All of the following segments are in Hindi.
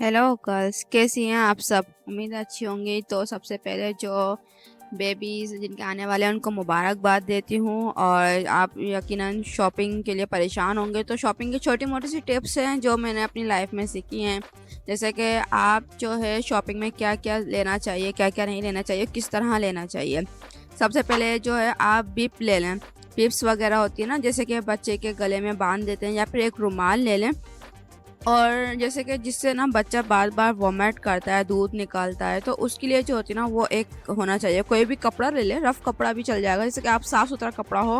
हेलो गर्ल्स, कैसी हैं आप सब। उम्मीद है अच्छी होंगी। तो सबसे पहले जो बेबीज़ जिनके आने वाले हैं उनको मुबारकबाद देती हूँ। और आप यकीनन शॉपिंग के लिए परेशान होंगे, तो शॉपिंग की छोटी मोटी सी टिप्स हैं जो मैंने अपनी लाइफ में सीखी हैं। जैसे कि आप जो है शॉपिंग में क्या क्या लेना चाहिए, क्या क्या नहीं लेना चाहिए, किस तरह लेना चाहिए। सबसे पहले जो है आप बिप ले लें। बिप्स वगैरह होती है ना, जैसे कि बच्चे के गले में बांध देते हैं, या फिर एक रुमाल ले लें। और जैसे कि जिससे ना बच्चा बार बार वॉमिट करता है, दूध निकालता है, तो उसके लिए जो होती है ना वो एक होना चाहिए। कोई भी कपड़ा ले ले, रफ कपड़ा भी चल जाएगा, जैसे कि आप साफ़ सुथरा कपड़ा हो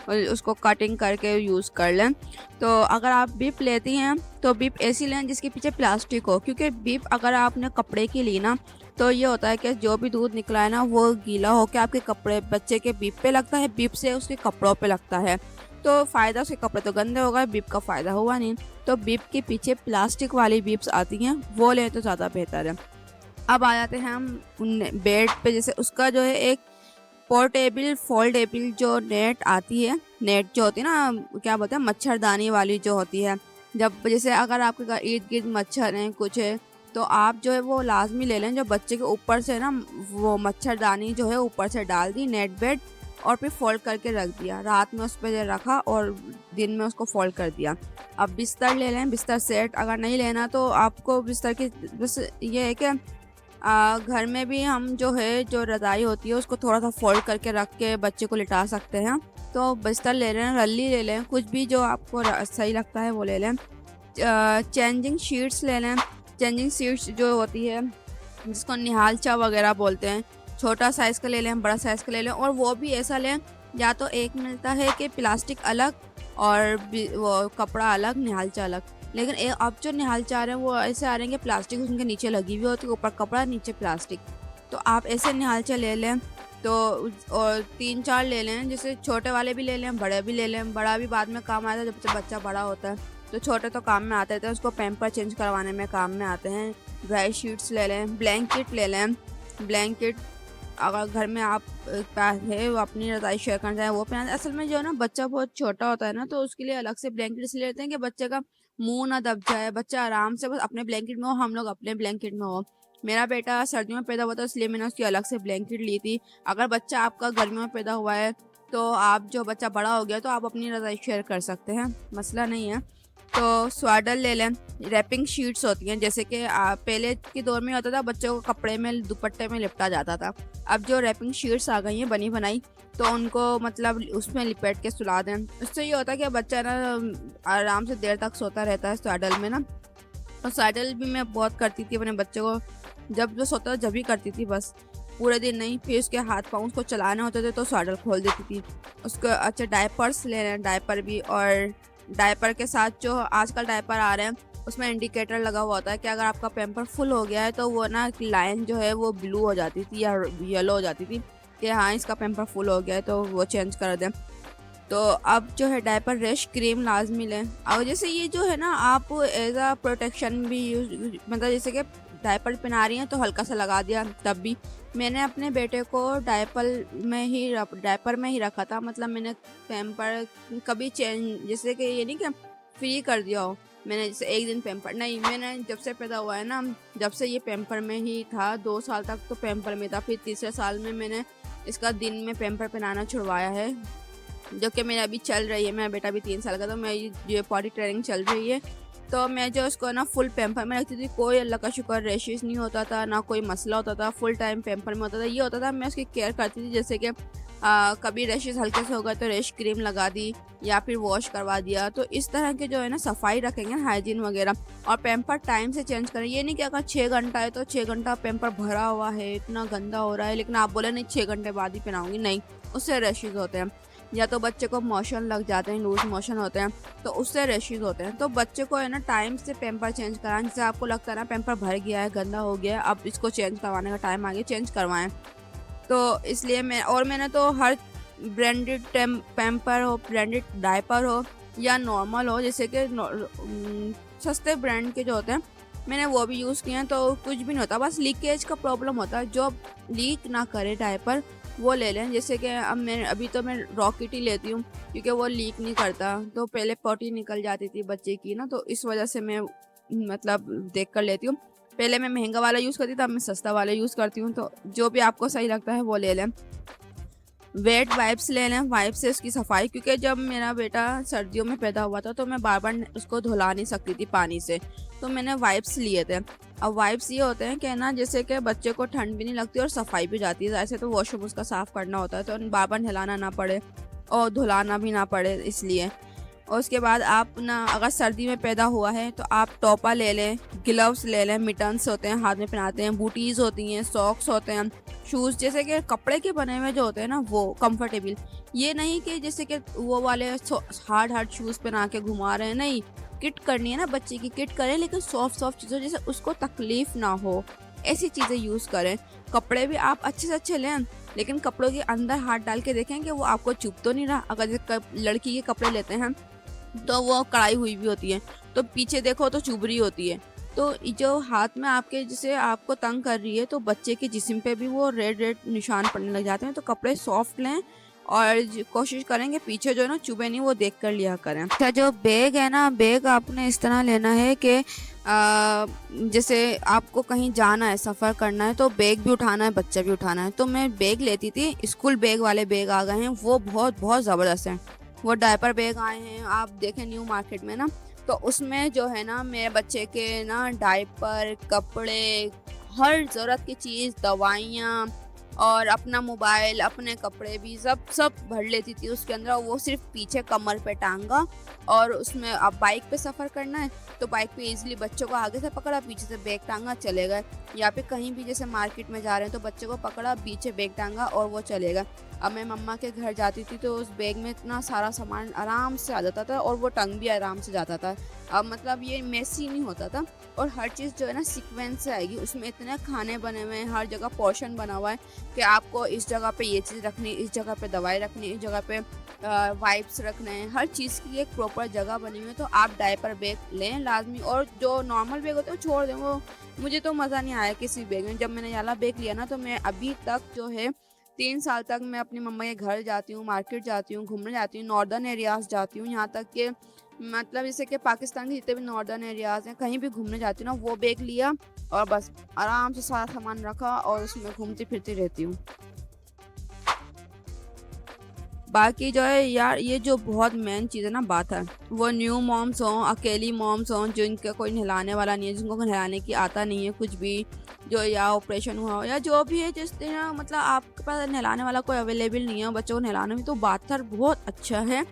और उसको कटिंग करके यूज़ कर लें। तो अगर आप बिप लेती हैं तो बिप ऐसी लें जिसके पीछे प्लास्टिक हो, क्योंकि बिप अगर आपने कपड़े की ली ना तो ये होता है कि जो भी दूध निकला है ना वो गीला होकर आपके कपड़े, बच्चे के बिप पे लगता है, बिप से उसके कपड़ों पे लगता है। तो फ़ायदा, उसके कपड़े तो गंदे हो गए, बिप का फ़ायदा हुआ नहीं। तो बिप के पीछे प्लास्टिक वाली बिप्स आती हैं, वो लें तो ज़्यादा बेहतर है। अब आ जाते हैं हम उन बेड पे। जैसे उसका जो है एक पोर्टेबल फोल्डेबल जो नेट आती है, नेट जो होती है ना, क्या बोलते हैं, मच्छरदानी वाली जो होती है। जब जैसे अगर आपके घर इर्द गिर्द मच्छर हैं कुछ है, तो आप जो है वो लाजमी ले लें। जो बच्चे के ऊपर से ना वो मच्छरदानी जो है ऊपर से डाल दी नेट बेड, और फिर फोल्ड करके रख दिया। रात में उस पर रखा और दिन में उसको फोल्ड कर दिया। अब बिस्तर ले लें, बिस्तर सेट। अगर नहीं लेना तो आपको बिस्तर की बस ये है कि घर में भी हम जो है जो रज़ाई होती है उसको थोड़ा सा फोल्ड करके रख के बच्चे को लिटा सकते हैं। तो बिस्तर ले लें, रल्ली ले लें, कुछ भी जो आपको सही लगता है वो ले लें। चेंजिंग शीट्स ले लें। चेंजिंग शीट्स जो होती है जिसको निहालचा वगैरह बोलते हैं, छोटा साइज़ का ले लें, बड़ा साइज़ का ले लें। और वो भी ऐसा लें, या तो एक मिलता है कि प्लास्टिक अलग और वो कपड़ा अलग, निहालचा अलग। लेकिन अब जो निहालचा आ रहे हैं वो ऐसे आ रहे हैं कि प्लास्टिक उनके नीचे लगी हुई होती है, ऊपर कपड़ा नीचे प्लास्टिक। तो आप ऐसे निहालचा ले लें। तो और 3-4 ले लें, जैसे छोटे वाले भी ले लें, बड़े भी ले लें। बड़ा भी बाद में काम आता है जब बच्चा बड़ा होता है, तो छोटे तो काम में आते थे, उसको पैम्पर चेंज करवाने में काम में आते हैं। ड्राई शीट्स ले लें, ब्लैंकेट ले लें। ब्लैंकेट अगर घर में आप पास है, वो अपनी रज़ाई शेयर करना चाहें वो पहना। असल में जो है ना बच्चा बहुत छोटा होता है ना, तो उसके लिए अलग से ब्लैंकेट इसलिए लेते हैं कि बच्चे का मुंह ना दब जाए, बच्चा आराम से बस अपने ब्लैंकेट में हो, हम लोग अपने ब्लैंकेट में हो। मेरा बेटा सर्दियों में पैदा हुआ था, इसलिए मैंने उसकी अलग से ब्लैंकेट ली थी। अगर बच्चा आपका गर्मियों में पैदा हुआ है तो आप जो बच्चा बड़ा हो गया तो आप अपनी रज़ाई शेयर कर सकते हैं, मसला नहीं है। तो स्वाडल ले लें। रैपिंग शीट्स होती हैं, जैसे कि पहले के दौर में होता था बच्चों को कपड़े में, दुपट्टे में लिपटा जाता था। अब जो रैपिंग शीट्स आ गई हैं बनी बनाई, तो उनको मतलब उसमें लिपेट के सुला दें। उससे ये होता है कि बच्चा ना आराम से देर तक सोता रहता है स्वाडल में ना। और स्वाडल भी मैं बहुत करती थी अपने बच्चे को, जब जो सोता था जब भी करती थी, बस पूरे दिन नहीं। फिर उसके हाथ पाँव उसको चलाने होते थे तो स्वाडल खोल देती थी उसको। अच्छा, डायपर्स ले रहे हैं, डायपर भी। और डायपर के साथ जो आजकल डायपर आ रहे हैं उसमें इंडिकेटर लगा हुआ होता है कि अगर आपका पैम्पर फुल हो गया है तो वो ना लाइन जो है वो ब्लू हो जाती थी या येलो हो जाती थी कि हाँ इसका पैम्पर फुल हो गया है, तो वो चेंज कर दें। तो अब जो है डायपर रैश क्रीम लाजमी लें। और जैसे ये जो है ना आप एज आ प्रोटेक्शन भी यूज, मतलब जैसे कि डायपर पहना रही हैं तो हल्का सा लगा दिया। तब भी मैंने अपने बेटे को डायपर में ही रखा था, मतलब मैंने पैम्पर कभी चेंज, जैसे कि ये नहीं कि फ्री कर दिया हो। मैंने जैसे एक दिन पैम्पर नहीं, मैंने जब से पैदा हुआ है ना, जब से ये पैम्पर में ही था। 2 साल तक तो पैम्पर में था, फिर तीसरे साल में मैंने इसका दिन में पैम्पर पहनाना छुड़वाया है, जो कि मेरा अभी चल रही है। मेरा बेटा भी 3 साल का, तो मेरी ये पॉटी ट्रेनिंग चल रही है। तो मैं जो उसको ना फुल पैम्पर में रखती थी, कोई अल्लाह का शुक्र रैशेस नहीं होता था, ना कोई मसला होता था। फुल टाइम पैम्पर में होता था। ये होता था मैं उसकी केयर करती थी, जैसे कि कभी रैशेस हल्के से हो गए तो रैश क्रीम लगा दी या फिर वॉश करवा दिया। तो इस तरह के जो है ना सफाई रखेंगे, हाइजीन वगैरह। और पैम्पर टाइम से चेंज करें। ये नहीं कि अगर 6 घंटा है तो 6 घंटा पैम्पर भरा हुआ है, इतना गंदा हो रहा है, लेकिन आप बोले नहीं 6 घंटे बाद ही पहनाऊंगी, नहीं, उससे रैशेज होते हैं। या तो बच्चे को मोशन लग जाते हैं, लूज मोशन होते हैं, तो उससे रैशेज होते हैं। तो बच्चे को है ना टाइम से पैम्पर चेंज कराएं। जैसे आपको लगता है ना पैम्पर भर गया है, गंदा हो गया है, अब इसको चेंज करवाने का टाइम आ गया, चेंज करवाएं। तो इसलिए मैंने तो हर ब्रांडेड पैम्पर हो, ब्रांडेड डायपर हो या नॉर्मल हो, जैसे कि सस्ते ब्रांड के जो होते हैं, मैंने वो भी यूज़ किए हैं। तो कुछ भी नहीं होता, बस लीकेज का प्रॉब्लम होता है। जो लीक ना करे डायपर वो ले लें। जैसे कि अभी तो मैं रॉकेट ही लेती हूँ, क्योंकि वो लीक नहीं करता। तो पहले पॉटी निकल जाती थी बच्चे की ना, तो इस वजह से मैं मतलब देख कर लेती हूँ। पहले मैं महंगा वाला यूज़ करती थी, अब मैं सस्ता वाला यूज़ करती हूँ। तो जो भी आपको सही लगता है वो ले लें। वेट वाइप्स ले लें, वाइप से उसकी सफाई, क्योंकि जब मेरा बेटा सर्दियों में पैदा हुआ था तो मैं बार बार उसको धुला नहीं सकती थी पानी से, तो मैंने वाइप्स लिए थे। अब वाइप्स ये होते हैं कि ना, जैसे कि बच्चे को ठंड भी नहीं लगती और सफाई भी जाती है। ऐसे तो वॉशरूम उसका साफ़ करना होता है तो बार बार नहलाना ना पड़े और धुलाना भी ना पड़े, इसलिए। और उसके बाद आप ना, अगर सर्दी में पैदा हुआ है तो आप टोपा ले लें, ग्लव्स ले लें, मिटन्स होते हैं हाथ में पहनाते हैं, बूटीज़ होती हैं, सॉक्स होते हैं, शूज़ जैसे कि कपड़े के बने हुए जो होते हैं ना, वो कंफर्टेबल। ये नहीं कि जैसे कि वो वाले हार्ड हार्ड शूज़ पहना के घुमा रहे हैं, नहीं। किट करनी है ना बच्चे की, किट करें लेकिन सॉफ्ट सॉफ्ट चीज़ें, जैसे उसको तकलीफ ना हो, ऐसी चीज़ें यूज़ करें। कपड़े भी आप अच्छे से अच्छे लें, लेकिन कपड़ों के अंदर हाथ डाल के देखें कि वो आपको चुभ तो नहीं रहा। अगर लड़की के कपड़े लेते हैं तो वो कढ़ाई हुई भी होती है, तो पीछे देखो तो चुभ रही होती है। तो जो हाथ में आपके जिसे आपको तंग कर रही है, तो बच्चे के जिस्म पे भी वो रेड रेड निशान पड़ने लग जाते हैं। तो कपड़े सॉफ्ट लें और कोशिश करेंगे पीछे जो है ना चुभे नहीं, वो देख कर लिया करें। अच्छा, जो बैग है ना, बैग आपने इस तरह लेना है कि जैसे आपको कहीं जाना है, सफ़र करना है, तो बैग भी उठाना है, बच्चा भी उठाना है। तो मैं बैग लेती थी, स्कूल बैग वाले बैग आ गए हैं, वो बहुत बहुत ज़बरदस्त हैं। वो डायपर बैग आए हैं, आप देखें न्यू मार्केट में ना, तो उसमें जो है ना मेरे बच्चे के ना डायपर, कपड़े, हर ज़रूरत की चीज़, दवाइयाँ और अपना मोबाइल, अपने कपड़े भी सब सब भर लेती थी उसके अंदर। वो सिर्फ पीछे कमर पे टांगा, और उसमें अब बाइक पे सफ़र करना है तो बाइक पे इजीली बच्चों को आगे से पकड़ा, पीछे से बैग टांगा, चले गए। या फिर कहीं भी जैसे मार्केट में जा रहे हैं तो बच्चे को पकड़ा, पीछे बैग टांगा और वो चले गए। अब मैं मम्मा के घर जाती थी तो उस बैग में इतना सारा सामान आराम से आ जाता था और वो टंग भी आराम से जाता था। अब मतलब ये मेसी नहीं होता था, और हर चीज़ जो है ना सीक्वेंस से आएगी। उसमें इतने खाने बने हुए हैं, हर जगह पोर्शन बना हुआ है कि आपको इस जगह पे ये चीज़ रखनी, इस जगह पे दवाई रखनी, इस जगह पे वाइप्स रखने हैं। हर चीज़ की एक प्रॉपर जगह बनी हुई है। तो आप डायपर बैग लें लाजमी, और जो नॉर्मल बैग होते हैं वो छोड़ दें। वो मुझे तो मज़ा नहीं आया किसी बैग में। जब मैंने वाला बैग लिया ना, तो मैं अभी तक जो है 3 साल तक मैं अपनी मम्मा के घर जाती हूँ, मार्केट जाती हूँ, घूमने जाती हूँ, नॉर्दर्न एरियाज़ जाती हूँ, यहाँ तक कि मतलब जैसे कि पाकिस्तान के जितने भी नॉर्दर्न एरियाज़ हैं, कहीं भी घूमने जाती हूँ ना, वो बैग लिया और बस आराम से सारा सामान रखा और उसमें घूमती फिरती रहती हूँ। बाकी जो है यार, ये जो बहुत मेन चीज़ है ना, बात है वो न्यू मॉम्स हों, अकेली मॉम्स हों, जिनका कोई नहलाने वाला नहीं है, जिनको नहलाने की आता नहीं है कुछ भी, जो या ऑपरेशन हुआ हो या जो भी है, जिस दिन मतलब आपके पास नहलाने वाला कोई अवेलेबल नहीं है बच्चों को नहलाने में, तो बाथर बहुत अच्छा है।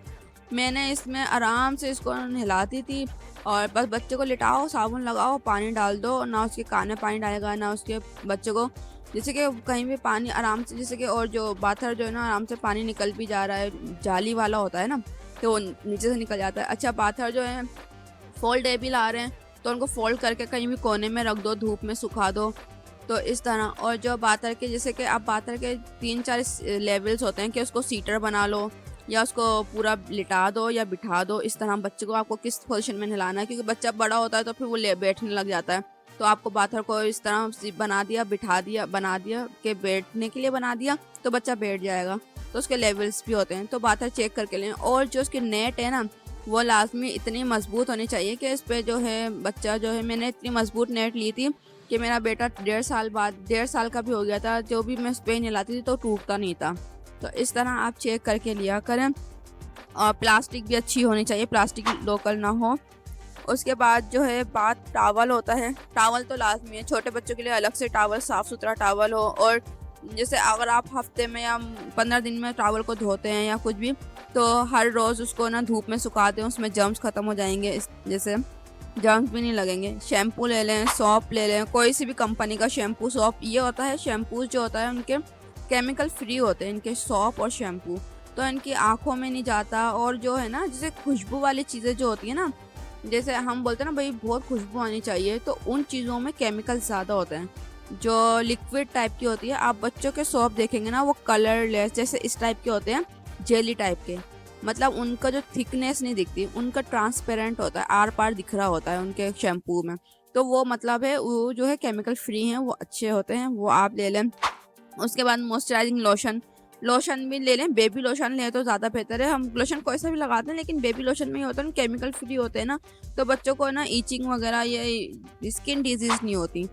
मैंने इसमें आराम से इसको नहलाती थी, और बस बच्चे को लिटाओ, साबुन लगाओ, पानी डाल दो, ना उसके कान में पानी डालेगा ना उसके बच्चे को, जैसे कि कहीं भी पानी आराम से, जैसे कि, और जो बाथर जो है ना आराम से पानी निकल भी जा रहा है, जाली वाला होता है ना, तो वो नीचे से निकल जाता है। अच्छा, बाथर जो है फोल्डेबल आ रहे हैं तो उनको फोल्ड करके कहीं भी कोने में रख दो, धूप में सुखा दो, तो इस तरह। और जो बाथर के, जैसे कि आप बाथर के 3-4 लेवल्स होते हैं कि उसको सीटर बना लो या उसको पूरा लिटा दो या बिठा दो, इस तरह बच्चे को आपको किस पोजीशन में नहलाना है, क्योंकि बच्चा बड़ा होता है तो फिर वो बैठने लग जाता है। तो आपको बाथर को इस तरह बना दिया, बिठा दिया, बना दिया कि बैठने के लिए बना दिया तो बच्चा बैठ जाएगा। तो उसके लेवल्स भी होते हैं, तो बाथर चेक करके लें। और जो उसकी नेट है ना, वो लाजमी इतनी मजबूत होनी चाहिए कि इस पर जो है बच्चा जो है, मैंने इतनी मजबूत नेट ली थी कि मेरा बेटा 1.5 साल का भी हो गया था, जो भी मैं उस पर नहलाती थी तो टूटता नहीं था। तो इस तरह आप चेक करके लिया करें। और प्लास्टिक भी अच्छी होनी चाहिए, प्लास्टिक लोकल ना हो। उसके बाद जो है बात टावल होता है, टावल तो लाजमी है, छोटे बच्चों के लिए अलग से टावल, साफ़ सुथरा टावल हो। और जैसे अगर आप हफ्ते में या 15 दिन में टावल को धोते हैं या कुछ भी, तो हर रोज़ उसको ना धूप में सुखा दें, उसमें जर्म्स ख़त्म हो जाएंगे, जैसे जर्म्स भी नहीं लगेंगे। शैम्पू ले लें, सॉप ले लें, कोई सी भी कंपनी का शैम्पू, सॉप। ये होता है शैम्पू जो होता है उनके केमिकल फ्री होते हैं, इनके सॉप और शैम्पू, तो इनकी आँखों में नहीं जाता। और जो है ना, जैसे खुशबू वाली चीज़ें जो होती है ना, जैसे हम बोलते हैं ना भाई बहुत खुशबू आनी चाहिए, तो उन चीज़ों में केमिकल ज़्यादा होते हैं। जो लिक्विड टाइप की होती है, आप बच्चों के सॉप देखेंगे ना, वो कलरलेस जैसे इस टाइप के होते हैं, जेली टाइप के, मतलब उनका जो थिकनेस नहीं दिखती, उनका ट्रांसपेरेंट होता है, आर पार दिख रहा होता है उनके शैम्पू में। तो वो मतलब है वो जो है केमिकल फ्री हैं, वो अच्छे होते हैं, वो आप ले लें। उसके बाद मॉइस्चराइजिंग लोशन, लोशन भी ले लें, बेबी लोशन लें तो ज़्यादा बेहतर है। हम लोशन कोई सा भी लगाते हैं, लेकिन बेबी लोशन में ये होता है ना, केमिकल फ्री होते हैं ना, तो बच्चों को ना ईचिंग वगैरह ये स्किन डिजीज़ नहीं होती।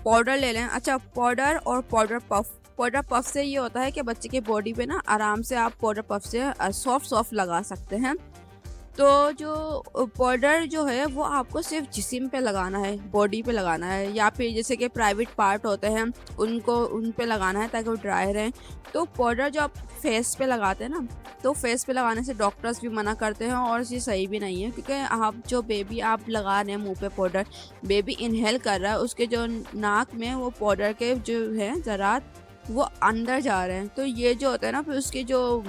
पाउडर ले लें। अच्छा, पाउडर और पाउडर पफ। पाउडर पफ से ये होता है कि बच्चे की बॉडी पे ना आराम से आप पाउडर पफ से सॉफ्ट सॉफ्ट लगा सकते हैं। तो जो पाउडर जो है वो आपको सिर्फ जिस्म पे लगाना है, बॉडी पे लगाना है, या फिर जैसे कि प्राइवेट पार्ट होते हैं उनको उन पे लगाना है ताकि वो ड्राई रहें। तो पाउडर जो आप फेस पे लगाते हैं ना, तो फेस पे लगाने से डॉक्टर्स भी मना करते हैं और ये सही भी नहीं है, क्योंकि आप जो बेबी आप लगा रहे हैं मुंह पे पाउडर, बेबी इनहेल कर रहा है, उसके जो नाक में वो पाउडर के जो है ज़रात वो अंदर जा रहे हैं। तो ये जो होता है ना, फिर उसके जो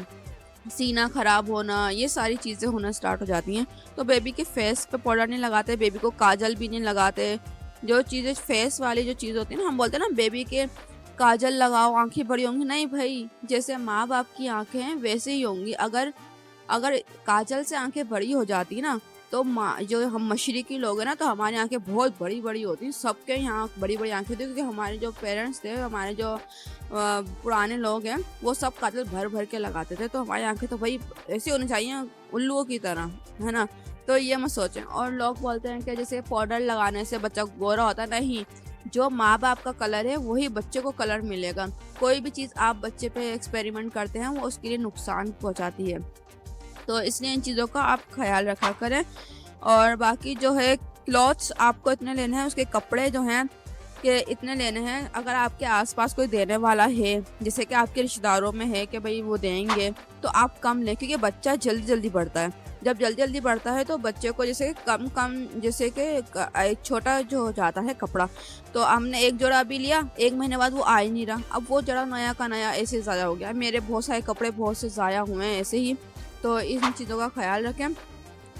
सीना ख़राब होना, ये सारी चीज़ें होना स्टार्ट हो जाती हैं। तो बेबी के फेस पे पाउडर नहीं लगाते, बेबी को काजल भी नहीं लगाते। जो चीज़ें फेस वाली जो चीज़ होती है ना, हम बोलते हैं ना बेबी के काजल लगाओ आंखें बड़ी होंगी, नहीं भाई, जैसे माँ बाप की आंखें हैं वैसे ही होंगी। अगर अगर काजल से आंखें बड़ी हो जाती ना, तो माँ जो हम मशरकी लोग हैं ना, तो हमारी आंखें बहुत बड़ी बड़ी होती हैं, सबके यहाँ बड़ी बड़ी आंखें होती हैं, क्योंकि हमारे जो पेरेंट्स थे, हमारे जो पुराने लोग हैं, वो सब काजल भर भर के लगाते थे। तो हमारी आंखें तो भाई ऐसी होनी चाहिए उल्लुओं की तरह, है ना। तो ये मत सोचें। और लोग बोलते हैं कि जैसे पाउडर लगाने से बच्चा गोरा होता है, नहीं, जो माँ बाप का कलर है वही बच्चे को कलर मिलेगा। कोई भी चीज़ आप बच्चे पे एक्सपेरिमेंट करते हैं वो उसके लिए नुकसान पहुँचाती है, तो इसलिए इन चीज़ों का आप ख्याल रखा करें। और बाकी जो है क्लॉथ्स आपको इतने लेने हैं, उसके कपड़े जो हैं कि इतने लेने हैं। अगर आपके आसपास कोई देने वाला है, जैसे कि आपके रिश्तेदारों में है कि भाई वो देंगे, तो आप कम लें, क्योंकि बच्चा जल्दी जल्दी बढ़ता है। जब जल्दी जल्दी बढ़ता है तो बच्चे को जैसे कम कम, जैसे कि एक छोटा जो हो जाता है कपड़ा, तो हमने एक जोड़ा अभी लिया, 1 महीने बाद वो आ ही नहीं रहा, अब वो जोड़ा नया का नया ऐसे ज़ाया हो गया। मेरे बहुत सारे कपड़े बहुत से ज़ाया हुए हैं ऐसे ही। तो इन चीज़ों का ख्याल रखें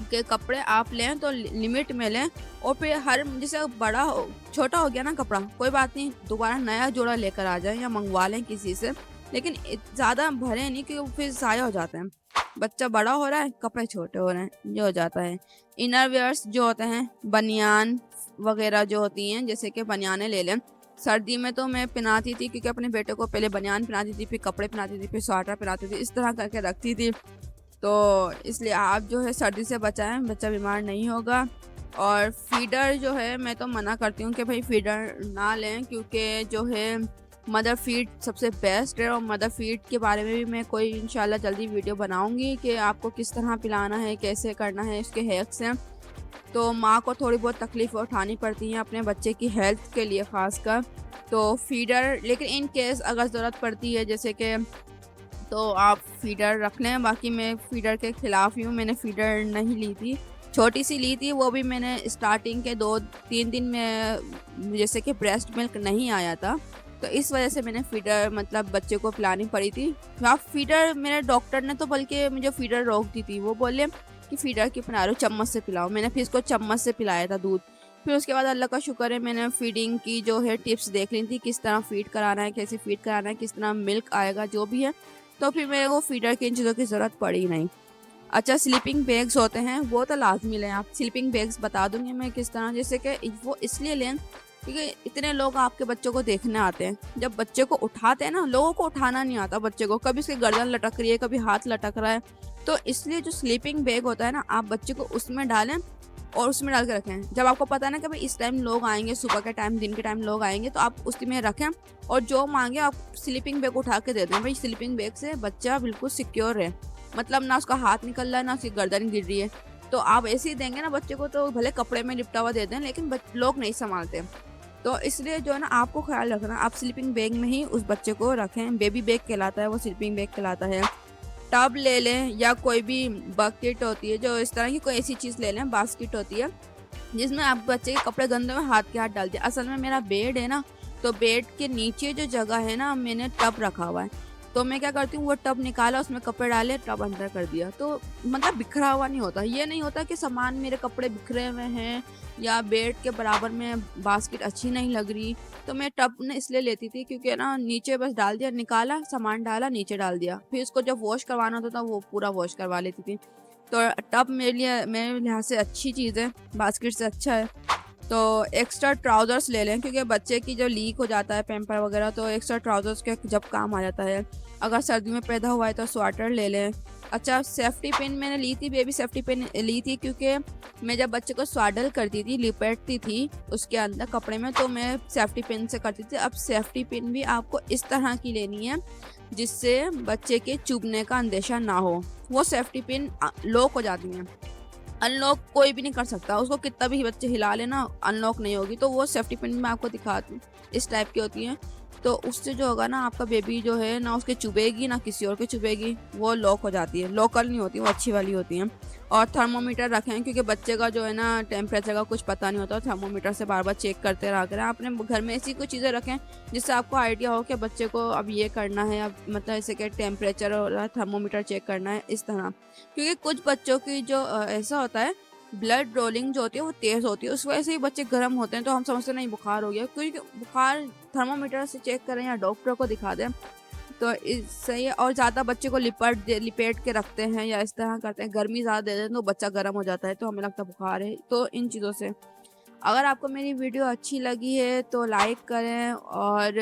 कि कपड़े आप लें तो लिमिट में लें। और फिर हर जैसे बड़ा हो छोटा हो गया ना कपड़ा, कोई बात नहीं, दोबारा नया जोड़ा लेकर आ जाएं या मंगवा लें किसी से, लेकिन ज़्यादा भरे नहीं, क्योंकि फिर ज़ाया हो जाते हैं। बच्चा बड़ा हो रहा है, कपड़े छोटे हो रहे हैं, ये हो जाता है। इनर वेयर्स जो होते हैं, बनियान वगैरह जो होती हैं, जैसे कि बनियानें ले लें। सर्दी में तो मैं पहनाती थी, क्योंकि अपने बेटे को पहले बनियान पहनाती थी, फिर कपड़े पहनाती थी, फिर स्वेटर पहनाती थी, इस तरह करके रखती थी। तो इसलिए आप जो है सर्दी से बचाएं, बच्चा बीमार नहीं होगा। और फीडर जो है मैं तो मना करती हूँ कि भाई फीडर ना लें, क्योंकि जो है मदर फीड सबसे बेस्ट है। और मदर फीड के बारे में भी मैं कोई इंशाल्लाह जल्दी वीडियो बनाऊंगी कि आपको किस तरह पिलाना है, कैसे करना है, इसके हैक्स हैं। तो माँ को थोड़ी बहुत तकलीफ़ उठानी पड़ती हैं अपने बच्चे की हेल्थ के लिए ख़ासकर। तो फीडर, लेकिन इन केस अगर ज़रूरत पड़ती है जैसे कि, तो आप फीडर रख लें। बाकी मैं फीडर के ख़िलाफ़ ही हूँ, मैंने फीडर नहीं ली थी, छोटी सी ली थी, वो भी मैंने स्टार्टिंग के 2-3 दिन में, जैसे कि ब्रेस्ट मिल्क नहीं आया था, तो इस वजह से मैंने फीडर मतलब बच्चे को पिलानी पड़ी थी। आप फीडर, मेरे डॉक्टर ने तो बल्कि मुझे फीडर रोक दी थी, वो बोले कि फीडर की पिला रहे हो, चम्मच से पिलाओ। मैंने फिर इसको चम्मच से पिलाया था दूध। फिर उसके बाद अल्लाह का शुक्र है मैंने फीडिंग की जो है टिप्स देख ली थी, किस तरह फीड कराना है, कैसे फीड कराना है, किस तरह मिल्क आएगा, जो भी है। तो फिर मेरे को फीडर की इन चीज़ों की ज़रूरत पड़ी नहीं। अच्छा, स्लीपिंग बैग्स होते हैं वो तो लाजमी लें आप। स्लीपिंग बैग्स बता दूंगी मैं किस तरह, जैसे कि वो इसलिए लें क्योंकि इतने लोग आपके बच्चों को देखने आते हैं। जब बच्चे को उठाते हैं ना, लोगों को उठाना नहीं आता बच्चे को, कभी उसकी गर्दन लटक रही है, कभी हाथ लटक रहा है। तो इसलिए जो स्लीपिंग बैग होता है ना, आप बच्चे को उसमें डालें और उसमें डाल के रखें। जब आपको पता है ना कि भाई इस टाइम लोग आएंगे, सुबह के टाइम, दिन के टाइम लोग आएंगे, तो आप उसी में रखें और जो मांगे आप स्लीपिंग बैग उठा के दे दें। भाई स्लीपिंग बैग से बच्चा बिल्कुल सिक्योर है, मतलब ना उसका हाथ निकल रहा है, ना उसकी गर्दन गिर रही है। तो आप ऐसे ही देंगे ना बच्चे को, तो भले कपड़े में लिपटा हुआ दे दें, लेकिन लोग नहीं संभालते। तो इसलिए जो है ना आपको ख्याल रखना, आप स्लीपिंग बैग में ही उस बच्चे को रखें। बेबी बैग कहलाता है वो, स्लीपिंग बैग कहलाता है। टब ले लें या कोई भी बकेट होती है, जो इस तरह की कोई ऐसी चीज़ ले लें, बास्केट होती है, जिसमें आप बच्चे के कपड़े गंदे में हाथ के हाथ डाल दिया। असल में मेरा बेड है ना, तो बेड के नीचे जो जगह है ना, मैंने टब रखा हुआ है। तो मैं क्या करती हूँ, वो टब निकाला, उसमें कपड़े डाले, टब अंदर कर दिया। तो मतलब बिखरा हुआ नहीं होता। ये नहीं होता कि सामान मेरे कपड़े बिखरे हुए हैं या बेड के बराबर में बास्केट अच्छी नहीं लग रही। तो मैं टब ने इसलिए लेती थी क्योंकि ना नीचे बस डाल दिया, निकाला, सामान डाला, नीचे डाल दिया, फिर उसको जब वॉश करवाना होता था वो पूरा वॉश करवा लेती थी। तो टब मेरे लिहाज से अच्छी चीज़ है, बास्केट से अच्छा है। तो एक्स्ट्रा ट्राउज़र्स ले लें, क्योंकि बच्चे की जो लीक हो जाता है पैम्पर वगैरह, तो एक्स्ट्रा ट्राउज़र्स के जब काम आ जाता है। अगर सर्दी में पैदा हुआ है तो स्वेटर ले लें। अच्छा, सेफ्टी पिन मैंने ली थी, बेबी सेफ्टी पिन ली थी, क्योंकि मैं जब बच्चे को स्वाडल करती थी, लिपेटती थी उसके अंदर कपड़े में, तो मैं सेफ्टी पिन से करती थी। अब सेफ्टी पिन भी आपको इस तरह की लेनी है जिससे बच्चे के चुभने का अंदेशा ना हो। वो सेफ्टी पिन लॉक हो जाती हैं, अनलॉक कोई भी नहीं कर सकता, उसको कितना भी बच्चे हिला लेना अनलॉक नहीं होगी। तो वो सेफ्टी पिन मैं आपको दिखाती हूँ, इस टाइप की होती हैं। तो उससे जो होगा ना, आपका बेबी जो है ना उसके चुभेगी ना किसी और के चुभेगी, वो लॉक हो जाती है। लोकल नहीं होती, वो अच्छी वाली होती हैं। और थर्मोमीटर रखें, क्योंकि बच्चे का जो है ना टेम्परेचर का कुछ पता नहीं होता, थर्मोमीटर से बार बार चेक करते रहा करें। आपने घर में ऐसी कोई चीज़ें रखें जिससे आपको आइडिया हो कि बच्चे को अब ये करना है, अब मतलब ऐसे कि टेम्परेचर और थर्मोमीटर चेक करना है, इस तरह। क्योंकि कुछ बच्चों की जो ऐसा होता है, ब्लड रोलिंग जो होती है वो तेज़ होती है, उस वजह से ही बच्चे गर्म होते हैं। तो हम समझते नहीं बुखार हो गया, क्योंकि बुखार थर्मोमीटर से चेक करें या डॉक्टर को दिखा दें तो सही है। और ज़्यादा बच्चे को लिपेट के रखते हैं या इस तरह करते हैं, गर्मी ज़्यादा दे देते हैं तो बच्चा गर्म हो जाता है, तो हमें लगता है बुखार है। तो इन चीज़ों से, अगर आपको मेरी वीडियो अच्छी लगी है तो लाइक करें, और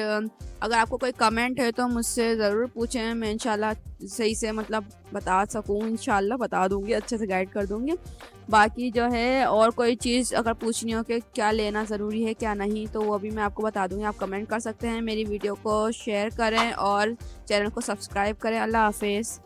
अगर आपको कोई कमेंट है तो मुझसे ज़रूर पूछें, मैं इंशाल्लाह सही से मतलब बता सकूँ, इंशाल्लाह बता दूँगी, अच्छे से गाइड कर दूँगी। बाकी जो है और कोई चीज़ अगर पूछनी हो कि क्या लेना ज़रूरी है क्या नहीं, तो वो भी मैं आपको बता दूँगी। आप कमेंट कर सकते हैं, मेरी वीडियो को शेयर करें और चैनल को सब्सक्राइब करें। अल्लाह हाफिज़।